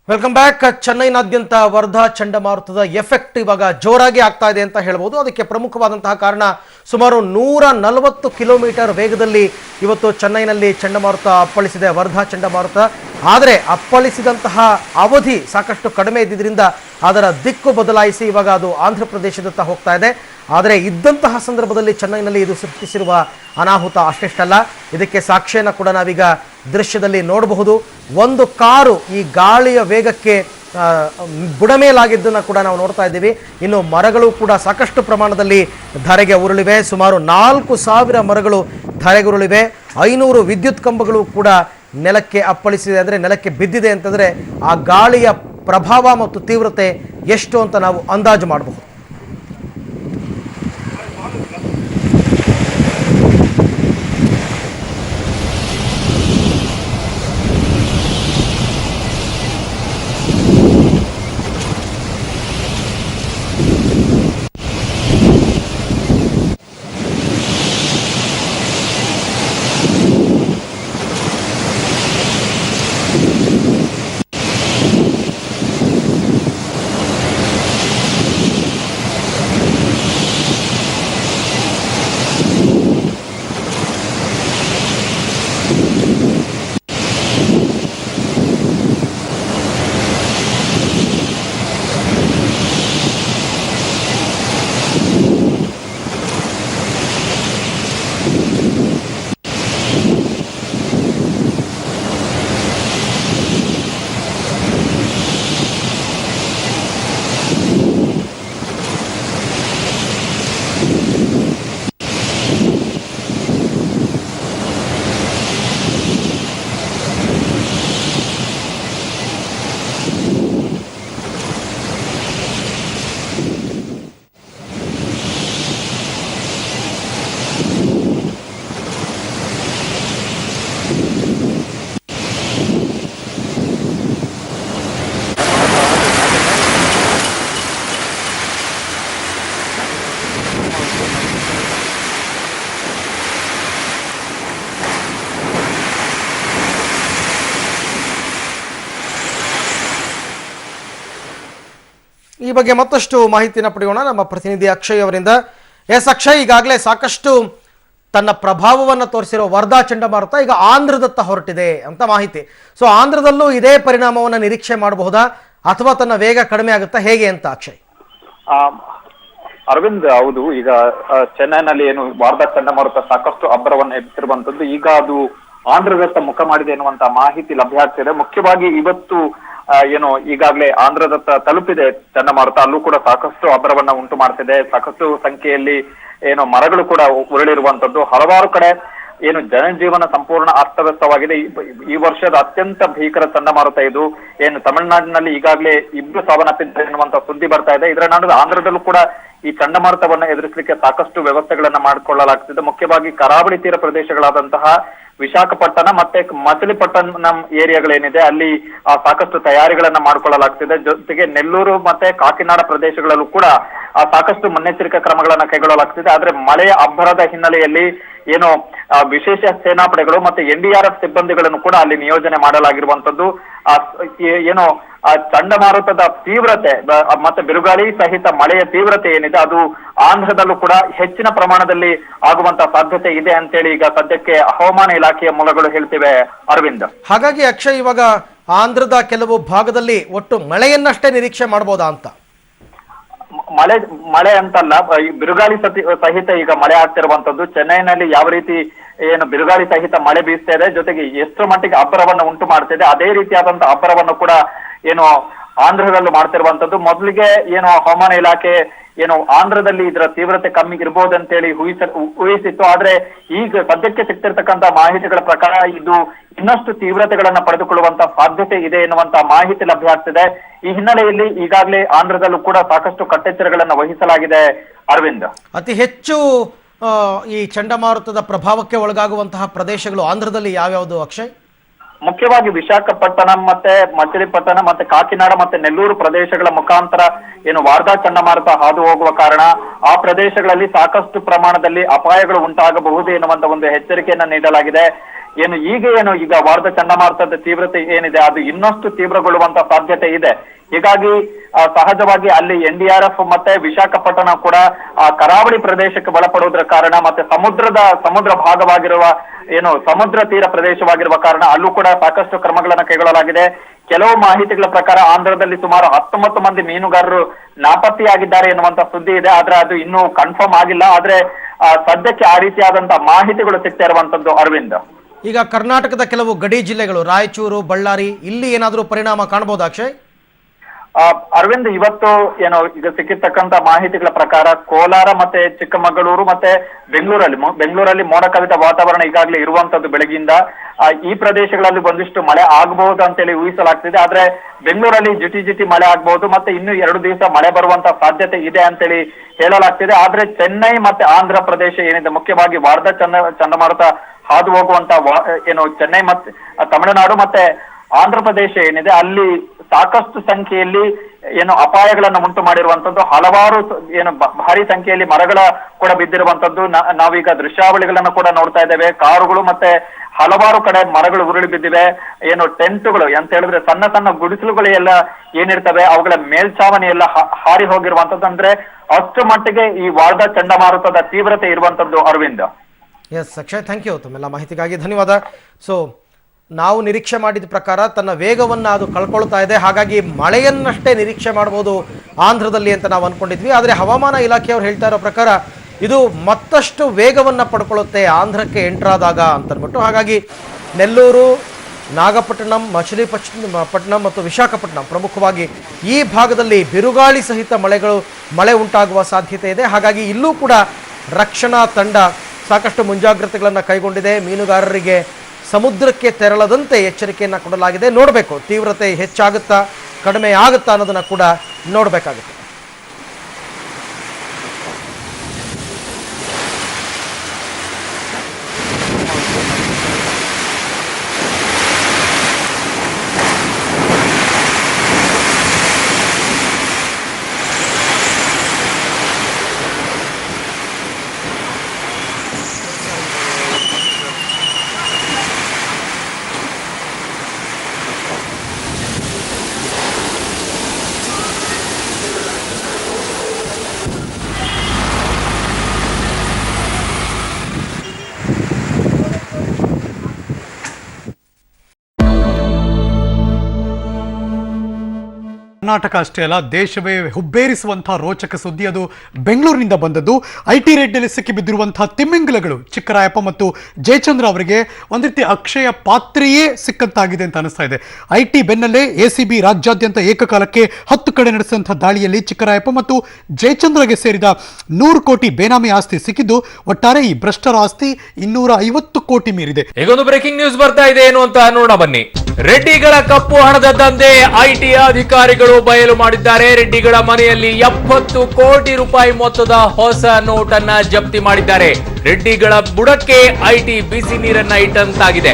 Welcome back. ಚೆನ್ನೈನಾದ್ಯಂತ Wardha ಚಂಡಮಾರುತದ effect ಇವಾಗ ಜೋರಾಗಿ ಆಗ್ತಾ ಇದೆ ಅಂತ ಹೇಳ್ಬೋದು. ಅದಕ್ಕೆ ಪ್ರಮುಖವಾದಂತಹ ಕಾರಣ ಸುಮಾರು 140 ಕಿಲೋಮೀಟರ್ ವೇಗದಲ್ಲಿ ಇವತ್ತು ಚೆನ್ನೈನಲ್ಲಿ ಚಂಡಮಾರುತ ಅಪ್ಪಳಿಸಿದೆ, ವರ್ಧಾ ಚಂಡಮಾರುತ. ಆದರೆ ಅಪ್ಪಳಿಸಿದಂತಹ ಅವಧಿ ಸಾಕಷ್ಟು ಕಡಿಮೆ ಇದ್ದಿದ್ದರಿಂದ ಅದರ ದಿಕ್ಕು ಬದಲಾಯಿಸಿ ಇವಾಗ ಅದು ಆಂಧ್ರ ಪ್ರದೇಶದತ್ತ ಹೋಗ್ತಾ ಇದೆ. ಆದರೆ ಇದ್ದಂತಹ ಸಂದರ್ಭದಲ್ಲಿ ಚೆನ್ನೈನಲ್ಲಿ ಇದು ಸೃಷ್ಟಿಸಿರುವ ಅನಾಹುತ ಅಷ್ಟೆಷ್ಟಲ್ಲ, ಇದಕ್ಕೆ ಸಾಕ್ಷ್ಯನ ಕೂಡ ನಾವೀಗ ದೃಶ್ಯದಲ್ಲಿ ನೋಡಬಹುದು. ಒಂದು ಕಾರು ಈ ಗಾಳಿಯ ವೇಗಕ್ಕೆ ಬುಡಮೇಲಾಗಿದ್ದನ್ನು ಕೂಡ ನಾವು ನೋಡ್ತಾ ಇದ್ದೀವಿ. ಇನ್ನು ಮರಗಳು ಕೂಡ ಸಾಕಷ್ಟು ಪ್ರಮಾಣದಲ್ಲಿ ಧರೆಗೆ ಉರುಳಿವೆ. ಸುಮಾರು 4,000 ಮರಗಳು ಧರೆಗೆ ಉರುಳಿವೆ. 500 ವಿದ್ಯುತ್ ಕಂಬಗಳು ಕೂಡ ನೆಲಕ್ಕೆ ಅಪ್ಪಳಿಸಿದೆ, ಅಂದರೆ ನೆಲಕ್ಕೆ ಬಿದ್ದಿದೆ ಅಂತಂದರೆ ಆ ಗಾಳಿಯ ಪ್ರಭಾವ ಮತ್ತು ತೀವ್ರತೆ ಎಷ್ಟು ಅಂತ ನಾವು ಅಂದಾಜು ಮಾಡಬಹುದು. ಈ ಬಗ್ಗೆ ಮತ್ತಷ್ಟು ಮಾಹಿತಿಯನ್ನು ಪಡೆಯೋಣ ನಮ್ಮ ಪ್ರತಿನಿಧಿ ಅಕ್ಷಯ್ ಅವರಿಂದ. ಅಕ್ಷಯ್, ಈಗಾಗಲೇ ಸಾಕಷ್ಟು ತನ್ನ ಪ್ರಭಾವವನ್ನು ತೋರಿಸಿರೋ ವರ್ಧಾ ಚಂಡಮಾರುತ ಈಗ ಆಂಧ್ರದತ್ತ ಹೊರಟಿದೆ ಅಂತ ಮಾಹಿತಿ. ಸೊ ಆಂಧ್ರದಲ್ಲೂ ಇದೇ ಪರಿಣಾಮವನ್ನು ನಿರೀಕ್ಷೆ ಮಾಡಬಹುದಾ ಅಥವಾ ತನ್ನ ವೇಗ ಕಡಿಮೆ ಆಗುತ್ತಾ, ಹೇಗೆ ಅಂತ ಅಕ್ಷಯ್? ಅರವಿಂದ್, ಹೌದು. ಈಗ ಚೆನ್ನೈನಲ್ಲಿ ಏನು ವರ್ಧಾ ಚಂಡಮಾರುತ ಸಾಕಷ್ಟು ಅಬ್ಬರವನ್ನು ಎಬ್ಬಿಸಿರುವಂತದ್ದು, ಈಗ ಅದು ಆಂಧ್ರದತ್ತ ಮುಖ ಮಾಡಿದೆ ಎನ್ನುವಂತ ಮಾಹಿತಿ ಲಭ್ಯ ಆಗ್ತಿದೆ. ಮುಖ್ಯವಾಗಿ ಇವತ್ತು ಏನು ಈಗಾಗಲೇ ಆಂಧ್ರದತ್ತ ತಲುಪಿದೆ ಚಂಡಮಾರುತ, ಅಲ್ಲೂ ಕೂಡ ಸಾಕಷ್ಟು ಅಬ್ಬರವನ್ನ ಉಂಟು ಮಾಡ್ತಿದೆ. ಸಾಕಷ್ಟು ಸಂಖ್ಯೆಯಲ್ಲಿ ಏನು ಮರಗಳು ಕೂಡ ಉರುಳಿರುವಂತದ್ದು, ಹಲವಾರು ಕಡೆ ಏನು ಜನಜೀವನ ಸಂಪೂರ್ಣ ಅಸ್ತವ್ಯಸ್ತವಾಗಿದೆ. ಈ ವರ್ಷದ ಅತ್ಯಂತ ಭೀಕರ ಚಂಡಮಾರುತ ಇದು. ಏನು ತಮಿಳುನಾಡಿನಲ್ಲಿ ಈಗಾಗಲೇ 2 ಸಾವನ್ನಪ್ಪಿದ್ದಾರೆ ಎನ್ನುವಂತ ಸುದ್ದಿ ಬರ್ತಾ ಇದೆ. ಇದರ ನಡುವೆ ಆಂಧ್ರದಲ್ಲೂ ಕೂಡ ಈ ಚಂಡಮಾರುತವನ್ನ ಎದುರಿಸಲಿಕ್ಕೆ ಸಾಕಷ್ಟು ವ್ಯವಸ್ಥೆಗಳನ್ನ ಮಾಡಿಕೊಳ್ಳಲಾಗ್ತಿದೆ. ಮುಖ್ಯವಾಗಿ ಕರಾವಳಿ ತೀರ ಪ್ರದೇಶಗಳಾದಂತಹ ವಿಶಾಖಪಟ್ಟಣ ಮತ್ತೆ ಮಚಲಿಪಟ್ಟಣಂ ಏರಿಯಾಗಳೇನಿದೆ ಅಲ್ಲಿ ಸಾಕಷ್ಟು ತಯಾರಿಗಳನ್ನ ಮಾಡಿಕೊಳ್ಳಲಾಗ್ತಿದೆ. ಜೊತೆಗೆ ನೆಲ್ಲೂರು ಮತ್ತೆ ಕಾಕಿನಾಡ ಪ್ರದೇಶಗಳಲ್ಲೂ ಕೂಡ ಸಾಕಷ್ಟು ಮುನ್ನೆಚ್ಚರಿಕಾ ಕ್ರಮಗಳನ್ನ ಕೈಗೊಳ್ಳಲಾಗ್ತಿದೆ. ಆದ್ರೆ ಮಳೆಯ ಅಬ್ಬರದ ಹಿನ್ನೆಲೆಯಲ್ಲಿ ಏನು ವಿಶೇಷ ಸೇನಾಪಡೆಗಳು ಮತ್ತೆ NDRF ಸಿಬ್ಬಂದಿಗಳನ್ನು ಕೂಡ ಅಲ್ಲಿ ನಿಯೋಜನೆ ಮಾಡಲಾಗಿರುವಂತದ್ದು. ಏನು ಚಂಡಮಾರುತದ ತೀವ್ರತೆ ಮತ್ತೆ ಬಿರುಗಾಳಿ ಸಹಿತ ಮಳೆಯ ತೀವ್ರತೆ ಏನಿದೆ ಅದು ಆಂಧ್ರದಲ್ಲೂ ಕೂಡ ಹೆಚ್ಚಿನ ಪ್ರಮಾಣದಲ್ಲಿ ಆಗುವಂತ ಸಾಧ್ಯತೆ ಇದೆ ಅಂತೇಳಿ ಈಗ ಸದ್ಯಕ್ಕೆ ಹವಾಮಾನ ಇಲಾಖೆಯ ಮೂಲಗಳು ಹೇಳ್ತಿವೆ ಅರವಿಂದ್. ಹಾಗಾಗಿ ಅಕ್ಷಯ್, ಇವಾಗ ಆಂಧ್ರದ ಕೆಲವು ಭಾಗದಲ್ಲಿ ಒಟ್ಟು ಮಳೆಯನ್ನಷ್ಟೇ ನಿರೀಕ್ಷೆ ಮಾಡಬಹುದಾ ಅಂತ? ಮಳೆ ಅಂತಲ್ಲ, ಬಿರುಗಾಳಿ ಸಹಿತ ಈಗ ಮಳೆ ಆಗ್ತಿರುವಂತದ್ದು. ಚೆನ್ನೈನಲ್ಲಿ ಯಾವ ರೀತಿ ಏನು ಬಿರುಗಾಳಿ ಸಹಿತ ಮಳೆ ಬೀಸ್ತಾ ಇದೆ, ಜೊತೆಗೆ ಎಷ್ಟು ಮಟ್ಟಿಗೆ ಅಬ್ಬರವನ್ನು ಉಂಟು ಮಾಡ್ತಿದೆ ಅದೇ ರೀತಿಯಾದಂತಹ ಅಬ್ಬರವನ್ನು ಕೂಡ ಏನು ಆಂಧ್ರದಲ್ಲೂ ಮಾಡ್ತಿರುವಂತದ್ದು. ಮೊದಲಿಗೆ ಏನು ಹವಾಮಾನ ಇಲಾಖೆ ಏನು ಆಂಧ್ರದಲ್ಲಿ ಇದರ ತೀವ್ರತೆ ಕಮ್ಮಿ ಇರಬಹುದಂತೇಳಿ ಊಹಿಸಿತ್ತು. ಆದ್ರೆ ಈಗ ಸದ್ಯಕ್ಕೆ ಸಿಗ್ತಿರ್ತಕ್ಕಂತ ಮಾಹಿತಿಗಳ ಪ್ರಕಾರ ಇದು ಇನ್ನಷ್ಟು ತೀವ್ರತೆಗಳನ್ನ ಪಡೆದುಕೊಳ್ಳುವಂತ ಸಾಧ್ಯತೆ ಇದೆ ಎನ್ನುವಂತ ಮಾಹಿತಿ ಲಭ್ಯ ಆಗ್ತಿದೆ. ಈ ಹಿನ್ನೆಲೆಯಲ್ಲಿ ಈಗಾಗಲೇ ಆಂಧ್ರದಲ್ಲೂ ಕೂಡ ಸಾಕಷ್ಟು ಕಟ್ಟೆಚ್ಚರಗಳನ್ನ ವಹಿಸಲಾಗಿದೆ ಅರವಿಂದ್. ಅತಿ ಹೆಚ್ಚು ಈ ಚಂಡಮಾರುತದ ಪ್ರಭಾವಕ್ಕೆ ಒಳಗಾಗುವಂತಹ ಪ್ರದೇಶಗಳು ಆಂಧ್ರದಲ್ಲಿ ಯಾವ್ಯಾವುದು ಅಕ್ಷಯ್? ಮುಖ್ಯವಾಗಿ ವಿಶಾಖಪಟ್ಟಣಂ ಮತ್ತೆ ಮಚಲಿಪಟ್ಟಣಂ ಮತ್ತೆ ಕಾಕಿನಾಡ ಮತ್ತೆ ನೆಲ್ಲೂರು ಪ್ರದೇಶಗಳ ಮುಖಾಂತರ ಏನು ವಾರ್ಧಾ ಚಂಡಮಾರುತ ಹಾದು ಹೋಗುವ ಕಾರಣ ಆ ಪ್ರದೇಶಗಳಲ್ಲಿ ಸಾಕಷ್ಟು ಪ್ರಮಾಣದಲ್ಲಿ ಅಪಾಯಗಳು ಉಂಟಾಗಬಹುದು ಎನ್ನುವಂತ ಒಂದು ಎಚ್ಚರಿಕೆಯನ್ನ ನೀಡಲಾಗಿದೆ. ಈಗ ವಾರ್ಧಾ ಚಂಡಮಾರುತದ ತೀವ್ರತೆ ಏನಿದೆ ಅದು ಇನ್ನಷ್ಟು ತೀವ್ರಗೊಳ್ಳುವಂತ ಸಾಧ್ಯತೆ ಇದೆ. ಹೀಗಾಗಿ ಸಹಜವಾಗಿ ಅಲ್ಲಿ NDRF ಮತ್ತೆ ವಿಶಾಖಪಟ್ಟಣ ಕೂಡ ಕರಾವಳಿ ಪ್ರದೇಶಕ್ಕೆ ಒಳಪಡುವುದರ ಕಾರಣ, ಮತ್ತೆ ಸಮುದ್ರ ಭಾಗವಾಗಿರುವ ಸಮುದ್ರ ತೀರ ಪ್ರದೇಶವಾಗಿರುವ ಕಾರಣ ಅಲ್ಲೂ ಕೂಡ ಸಾಕಷ್ಟು ಕ್ರಮಗಳನ್ನು ಕೈಗೊಳ್ಳಲಾಗಿದೆ. ಕೆಲವು ಮಾಹಿತಿಗಳ ಪ್ರಕಾರ ಆಂಧ್ರದಲ್ಲಿ ಸುಮಾರು 19 ಮಂದಿ ಮೀನುಗಾರರು ನಾಪತ್ತೆಯಾಗಿದ್ದಾರೆ ಎನ್ನುವಂತ ಸುದ್ದಿ ಇದೆ. ಆದ್ರೆ ಅದು ಇನ್ನೂ ಕನ್ಫರ್ಮ್ ಆಗಿಲ್ಲ. ಆದ್ರೆ ಸದ್ಯಕ್ಕೆ ಆ ರೀತಿಯಾದಂತಹ ಮಾಹಿತಿಗಳು ಸಿಗ್ತಾ ಇರುವಂತದ್ದು ಅರವಿಂದ್. ಈಗ ಕರ್ನಾಟಕದ ಕೆಲವು ಗಡಿ ಜಿಲ್ಲೆಗಳು ರಾಯಚೂರು, ಬಳ್ಳಾರಿ, ಇಲ್ಲಿ ಏನಾದರೂ ಪರಿಣಾಮ ಕಾಣಬಹುದು ಅಕ್ಷಯ್? ಅರವಿಂದ್, ಇವತ್ತು ಈಗ ಸಿಕ್ಕಿರ್ತಕ್ಕಂತ ಮಾಹಿತಿಗಳ ಪ್ರಕಾರ ಕೋಲಾರ ಮತ್ತೆ ಚಿಕ್ಕಮಗಳೂರು ಮತ್ತೆ ಬೆಂಗಳೂರಲ್ಲಿ ಮೋಡ ಕವಿದ ವಾತಾವರಣ ಈಗಾಗಲೇ ಇರುವಂತದ್ದು ಬೆಳಗಿಂದ. ಈ ಪ್ರದೇಶಗಳಲ್ಲಿ ಒಂದಿಷ್ಟು ಮಳೆ ಆಗಬಹುದು ಅಂತೇಳಿ ಊಹಿಸಲಾಗ್ತಿದೆ. ಆದ್ರೆ ಬೆಂಗಳೂರಲ್ಲಿ ಜಿಟಿ ಮಳೆ ಆಗ್ಬಹುದು, ಮತ್ತೆ ಇನ್ನು 2 ದಿವಸ ಮಳೆ ಬರುವಂತ ಸಾಧ್ಯತೆ ಇದೆ ಅಂತೇಳಿ ಹೇಳಲಾಗ್ತಿದೆ. ಆದ್ರೆ ಚೆನ್ನೈ ಮತ್ತೆ ಆಂಧ್ರ ಪ್ರದೇಶ ಏನಿದೆ, ಮುಖ್ಯವಾಗಿ ವಾರ್ಧಾ ಚಂಡಮಾರುತ ಹಾದು ಹೋಗುವಂತ ಚೆನ್ನೈ ಮತ್ತೆ ತಮಿಳುನಾಡು ಮತ್ತೆ ಆಂಧ್ರ ಪ್ರದೇಶ ಏನಿದೆ, ಅಲ್ಲಿ ಸಾಕಷ್ಟು ಸಂಖ್ಯೆಯಲ್ಲಿ ಅಪಾಯಗಳನ್ನು ಉಂಟು ಮಾಡಿರುವಂತದ್ದು, ಹಲವಾರು ಭಾರಿ ಸಂಖ್ಯೆಯಲ್ಲಿ ಮರಗಳ ಕೂಡ ಬಿದ್ದಿರುವಂತದ್ದು ನಾವೀಗ ದೃಶ್ಯಾವಳಿಗಳನ್ನ ಕೂಡ ನೋಡ್ತಾ ಇದ್ದೇವೆ. ಕಾರುಗಳು ಮತ್ತೆ ಹಲವಾರು ಕಡೆ ಮರಗಳು ಉರುಳಿ ಬಿದ್ದಿವೆ. ಟೆಂಟುಗಳು ಅಂತ ಹೇಳಿದ್ರೆ ಸಣ್ಣ ಸಣ್ಣ ಗುಡಿಸಲುಗಳು ಎಲ್ಲ ಏನಿರ್ತವೆ ಅವುಗಳ ಮೇಲ್ಛಾವಣಿ ಎಲ್ಲ ಹಾರಿ ಹೋಗಿರುವಂತದ್ದು. ಅಂದ್ರೆ ಅಷ್ಟು ಮಟ್ಟಿಗೆ ಈ ವಾರ್ಧಾ ಚಂಡಮಾರುತದ ತೀವ್ರತೆ ಇರುವಂತದ್ದು Arvind. Yes Akshay, thank you. ತಮ್ಮೆಲ್ಲ ಮಾಹಿತಿಗಾಗಿ ಧನ್ಯವಾದ. ಸೊ ನಾವು ನಿರೀಕ್ಷೆ ಮಾಡಿದ ಪ್ರಕಾರ ತನ್ನ ವೇಗವನ್ನು ಅದು ಕಳ್ಕೊಳ್ತಾ ಇದೆ. ಹಾಗಾಗಿ ಮಳೆಯನ್ನಷ್ಟೇ ನಿರೀಕ್ಷೆ ಮಾಡ್ಬೋದು ಆಂಧ್ರದಲ್ಲಿ ಅಂತ ನಾವು ಅಂದ್ಕೊಂಡಿದ್ವಿ. ಆದರೆ ಹವಾಮಾನ ಇಲಾಖೆಯವರು ಹೇಳ್ತಾ ಇರೋ ಪ್ರಕಾರ ಇದು ಮತ್ತಷ್ಟು ವೇಗವನ್ನು ಪಡ್ಕೊಳ್ಳುತ್ತೆ ಆಂಧ್ರಕ್ಕೆ ಎಂಟ್ರಾದಾಗ ಅಂತನ್ಬಿಟ್ಟು. ಹಾಗಾಗಿ ನೆಲ್ಲೂರು, ನಾಗಪಟ್ಟಣಂ, ಮಚಿಲಿಪಟ್ಟಣಂ ಮತ್ತು ವಿಶಾಖಪಟ್ಟಣಂ ಪ್ರಮುಖವಾಗಿ ಈ ಭಾಗದಲ್ಲಿ ಬಿರುಗಾಳಿ ಸಹಿತ ಮಳೆ ಉಂಟಾಗುವ ಸಾಧ್ಯತೆ ಇದೆ. ಹಾಗಾಗಿ ಇಲ್ಲೂ ಕೂಡ ರಕ್ಷಣಾ ತಂಡ ಸಾಕಷ್ಟು ಮುಂಜಾಗ್ರತೆಗಳನ್ನು ಕೈಗೊಂಡಿದೆ. ಮೀನುಗಾರರಿಗೆ ಸಮುದ್ರಕ್ಕೆ ತೆರಳದಂತೆ ಎಚ್ಚರಿಕೆಯನ್ನು ಕೊಡಲಾಗಿದೆ. ನೋಡಬೇಕು ತೀವ್ರತೆ ಹೆಚ್ಚಾಗುತ್ತಾ ಕಡಿಮೆ ಆಗುತ್ತಾ ಅನ್ನೋದನ್ನು ಕೂಡ ನೋಡಬೇಕಾಗುತ್ತೆ. ಕರ್ನಾಟಕ ಅಷ್ಟೇ ಅಲ್ಲ, ದೇಶವೇ ಹುಬ್ಬೇರಿಸುವಂತಹ ರೋಚಕ ಸುದ್ದಿ ಅದು ಬೆಂಗಳೂರಿನಿಂದ ಬಂದದ್ದು. IT ರೇಡ್ನಲ್ಲಿ ಸಿಕ್ಕಿ ಬಿದ್ದಿರುವಂತಹ ತಿಮ್ಮಿಂಗಲಗಳು ಚಿಕ್ಕರಾಯಪ್ಪ ಮತ್ತು ಜಯಚಂದ್ರ ಅವರಿಗೆ ಒಂದು ರೀತಿ ಅಕ್ಷಯ ಪಾತ್ರೆಯೇ ಸಿಕ್ಕಂತಾಗಿದೆ ಅಂತ ಅನಿಸ್ತಾ ಇದೆ. IT ಬೆನ್ನಲ್ಲೇ ACB ರಾಜ್ಯಾದ್ಯಂತ ಏಕಕಾಲಕ್ಕೆ 10 ಕಡೆ ನಡೆಸಿದಂತಹ ದಾಳಿಯಲ್ಲಿ ಚಿಕ್ಕರಾಯಪ್ಪ ಮತ್ತು ಜಯಚಂದ್ರಗೆ ಸೇರಿದ 100 ಕೋಟಿ ಬೇನಾಮಿ ಆಸ್ತಿ ಸಿಕ್ಕಿದ್ದು, ಒಟ್ಟಾರೆ ಈ ಭ್ರಷ್ಟರ ಆಸ್ತಿ 250 ಕೋಟಿ ಮೀರಿದೆ. ಈಗೊಂದು ಬ್ರೇಕಿಂಗ್ ನ್ಯೂಸ್ ಬರ್ತಾ ಇದೆ, ಏನು ಅಂತ ನೋಡೋಣ ಬನ್ನಿ. ರೆಡ್ಡಿಗಳ ಕಪ್ಪು ಹಣದ ದಂಧೆ IT ಅಧಿಕಾರಿಗಳು ಬಯಲು ಮಾಡಿದ್ದಾರೆ. ರೆಡ್ಡಿಗಳ ಮನೆಯಲ್ಲಿ 70 ಕೋಟಿ ರೂಪಾಯಿ ಮೊತ್ತದ ಹೊಸ ನೋಟ್ ಅನ್ನ ಜಪ್ತಿ ಮಾಡಿದ್ದಾರೆ. ರೆಡ್ಡಿಗಳ ಬುಡಕ್ಕೆ IT ಬಿಸಿ ನೀರನ್ನ ಇಟ್ಟಂತಾಗಿದೆ.